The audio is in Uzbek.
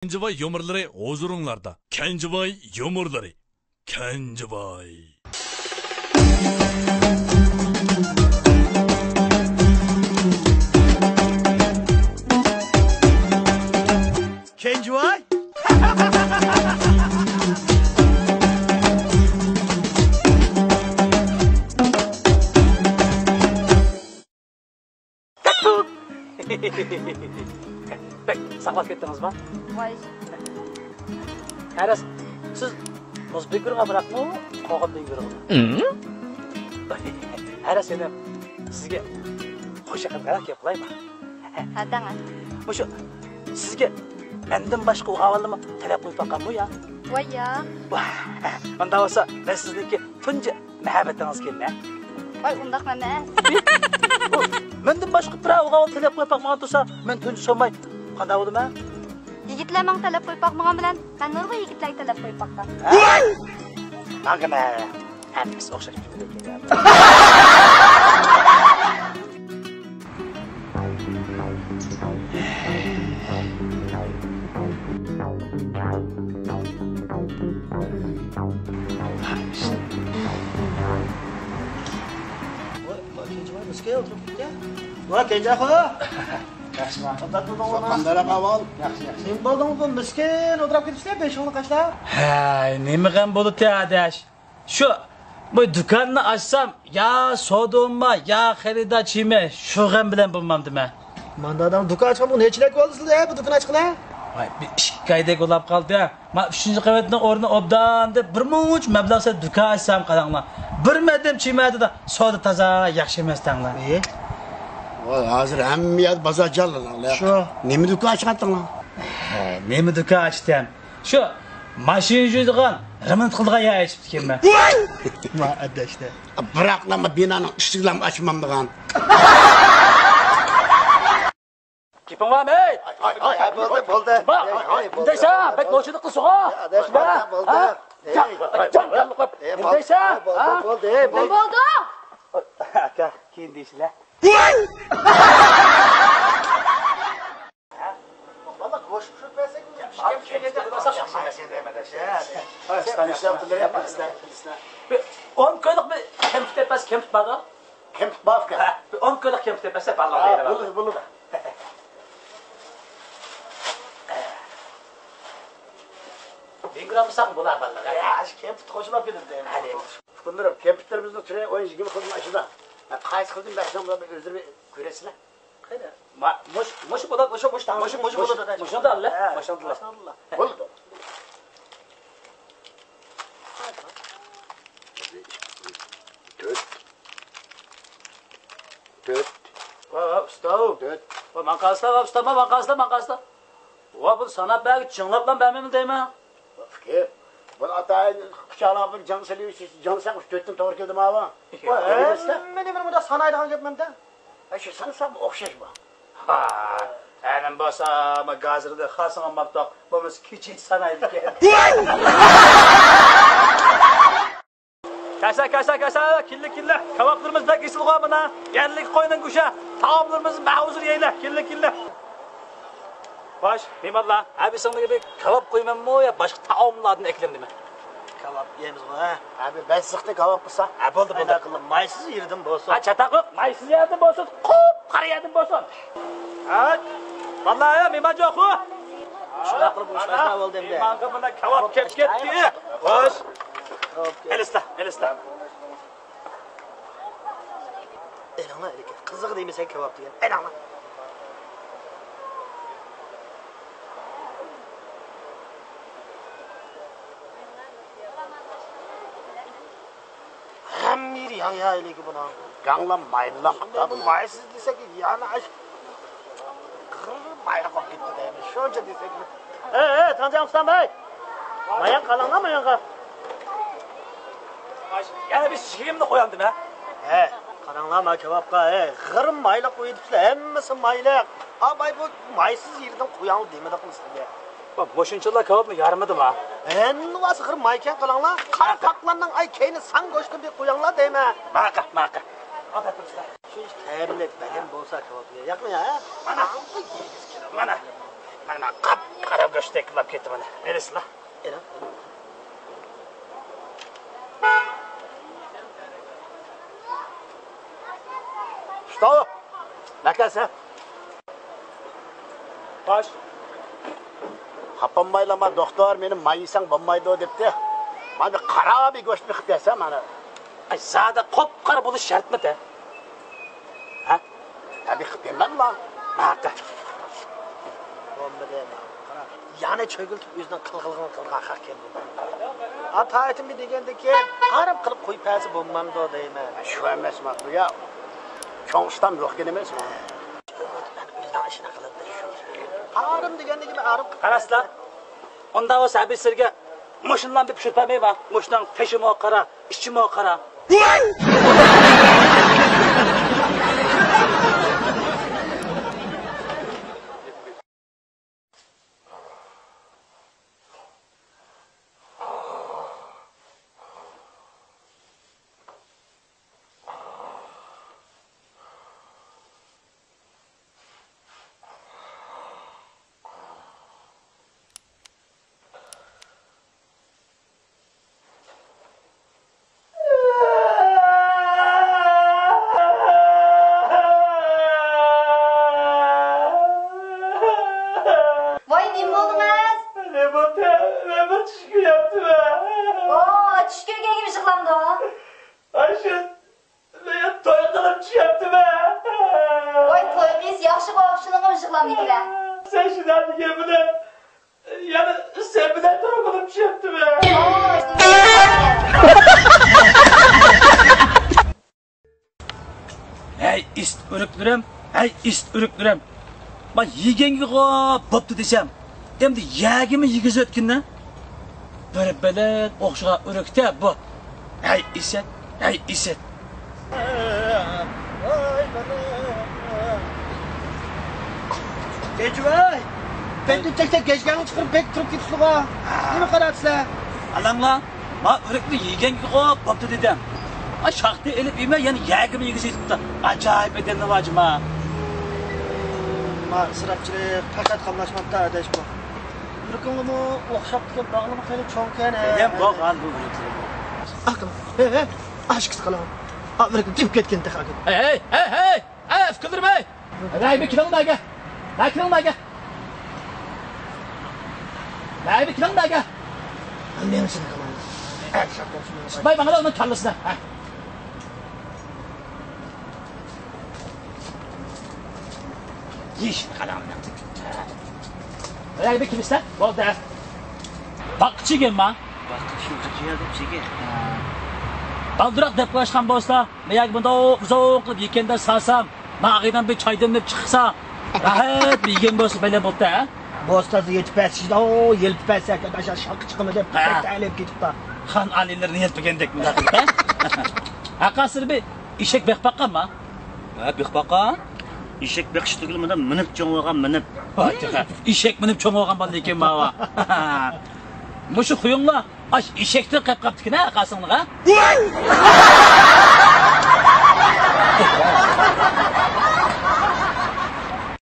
Kenjiboy yumurlari huzurunglarda. Kenjiboy yumurlari. Kenjiboy. Kenjiboy? Bek, saqlab ketdingiz mi? Voy. Aras, siz O'zbek guruhiga biroqmi, Qo'qonbek guruhiga? Aras, endi sizga xo'sh qilib gap qilaymi? Ha, dang'a. O'sha sizga mendan boshqa o'g'illarni talab qo'yib boqqanmi ya? Voy ya. Unda bo'lsa, men sizniki tunji muhabbatingiz kelma. Voy, undaq mana. Mendan boshqa bir o'g'il talab qo'yib boqqan tursa, men tunji so'may qanday bo'ldimi? Yigitlar men talab qo'yib boqmagan bilan, men nurg'a yigitlarga talab qo'yib boqqan. Mangana. Hammasi o'xshash ekan. Voy, Kenjaxo. Yaxshiman. Qandara qavol. Yaxshi. Sen bo'ldingmi, miskin o'tirib ketishlar, beshingni qashlar. Hay, nima ham bo'ldi adash? Shu bu do'konni ochsam, ya sodoma, ya xaridorchimi, shu ham bilan bo'lmamdimi? Manda adam do'kon ochgan bu nechilak bo'ldi sizlar, bu do'kon ochqilar? Voy, bir ishqayda bo'lib qoldi. Men 3-qavatning o'rni obdan deb bir munch mablag'sa do'kon ochsam qaranglar. Bir madim chimadida soda toza yaxshi emas tanglar. Voy, hozir hamma bozor jallanlar. Shu. Nima do'kon ochqandinglar? Nima do'kon ochdim? Shu mashina yuydigan remont qildigan ya aytib kelma. Ma adashda. Biroqlama binoning eshiklarini ochmamdigan. Kipim var mı? Ay, bo'ldi. Ndaysa, bek nochini qilsuqa. Bo'ldi. Ndaysa, Bo'ldi. Nima bo'ldi? aka, keyin deysizlar. Valla qo'shib shurpasak, On ko'liq bir kim tepasi kim tutmadi? Kim tutmabdi? 10 ko'liq kim tepasi parlaq deydi. Bo'ldi. Bingram saq bo'lar ballar. Ya, kim qo'shilib ketdi. Hadi. Kunlar kompyuterimizni türe oyuncu gibi kıldım aşıda. Qaysi qildim baxsham bular o'zlari ko'rasizlar. Qayda? Mush bo'ladi, mush bo'ladi. Maşallah. Maşallah. Bo'ldi. Dört. Va, ustav. Dört. Va, manqasda. Va, bu sanat belki çınlap lan ben deyman. Fikir. Bunu atayın kucağına bir can seliyor, can sen dörtten doğru geldim abi. Meni bir burada sanaydan gapmanda. Şu sanırsam okşaş bu. Ha, enim basa ama gazırda xasına mabtaq. Bu biz küçük sanaydı ki. Kasa, kille. Kavaklarımız da kesil qo'ymana. Yerlik qo'yning go'sha. Taomlarimiz mahuzur yeylar, kille. Baş, memallar, abi sana gibi kebap qo'ymanmi yo boshqa taomlarni eklemdimi? Kebap yeymiz bu ha. Abi ben sıkta kavak kısa. Ha, bo'ldi. Qilib maysiz yerdim bo'lsa. Ha, chataq yo'q, maysiz yerdim bo'lsin, qop qara yerdim bo'lsin. Ha, vallahi memaljo'qu. Shunday qilib ushlashlar bo'ldi endi. Menga bunda kebap kelib ketdi. Xo'sh. Elista. Elana ekan. Qiziq deymisan kebab degan. Elana. Hamir ya eleki buna. Ganlan maylan. Bu maysiz desek yani aş. Mayra kop gitti demiş. Şunca desek. Tancan Ustam Bey. Mayan kalan mı mayan kal? Yana bir şişimni qo'yamdim ha. Qaranglar kebapqa, g'irm mayla qo'yibsizlar, hammasi mayla. Abay bu maysiz yerdan qo'yamiz demadi qilsizlar. Bak boşunçalar kebapni yarmadim ha. Endi vasi g'irm maykan qilinglar. Qara paqlarning ay keyni sang go'shti deb qo'yinglar deyma. Maqa. Şu iş tayyorlik bilim bo'lsa kebapga. Yaqin ya. Mana. Mana qap-qara go'shtdek qilib ketdi mana. Berasizlar. Что? Nakasa? Bosh. Xapanmaylama doktor meni mayisang bo'lmaydi debdi. Mana qara bir go'sht qilib bersa mana. Ay, zada qop-qara bo'lish shartmi-da? Ha? Tabii qilib bermanmi? Maqta. Bo'lmadi. Qara. Yana cho'giltib o'zidan qilg'ilg'in qilgan haq keldi. Ataytim bir degandiki, qarab qilib qo'yib pasi bo'lmamdi deyman. Shu emasmi bu ya? Cho'ng'ishdan yo'qkin emasmi? O'zidan ishini qilibdi shu. Arim degandagi men arim Qarasizlar. Unda o sabisirga mashinadan bir pishirpamayman. Mashinadan teshimo qara, ishchimo qara. Voy, nima bo'ldingiz? Nima tushku yaptimi? Oo, tush ko'rgan gibi yig'lamdi. Ayşe, men to'y qilib tushyaptimi? Voy, to'yingiz yaxshi qo'shilib yig'lamdilar. Sen shundan degan bilan yana sen bilan to'y qilib tushyaptimi? Hey ist o'riklerim, hey ist o'riklerim. Ben yegenge bo'pti desam, endi yagimi yegiz o'tkinni. Bir bilan o'xshagan o'rikda bu. Hey iset, hey iset. Kechvoy. Beni tek geçganini chiqarib bek turib ketishliga. Nima qarabsizlar? Alanglar, men o'rikni yegenge bo'pti dedim. Ay şaxta elib yeme, yani yagimi yegiz etibdi. Ajoyib edenni vajma. Ma sirapchilik faqat qamlashmoqda adash bu. Turkumimi o'xshab turgan bog'lama xeyli cho'nkan. Ham bo'g'al bu o'riklar. Aql. Aşk qalam. Amerika dib ketgan taxakkuk. Hey, fikirdirmay. Ray bir kilomdaga. Ray kilomdaga. Ray bir kilomdaga. Men seni qilaman. Bay bana onun kallasına. Yiş kalamına. Ray bir kim ister? Bu da. Bakçı gelme. Bakçı geldi peki. Baldırak dep qo'yishgan bo'lsa, men bunda uzoq qilib yekanda salsam, bag'idan bir choy demlab chiqsa, rahat yegan bo'lsa bela bo'ldi, ha? Bo'stada yetib pasishda, yelib passak, dasha shaq chiqimi deb ta'lib ketibdi. Xon alilarni yetpagandek bunday qilib, ha? Aqasir bir eshak beqpaqanmi? Ha, beqpaqan? Eshak beqish tugilmadan minib cho'ng'olgan minib. Eshak minib cho'ng'olgan bo'ldi ekan mava. Mushu xuyunglar aş eshakdan qilib qaptikin ha aqasinglar, ha?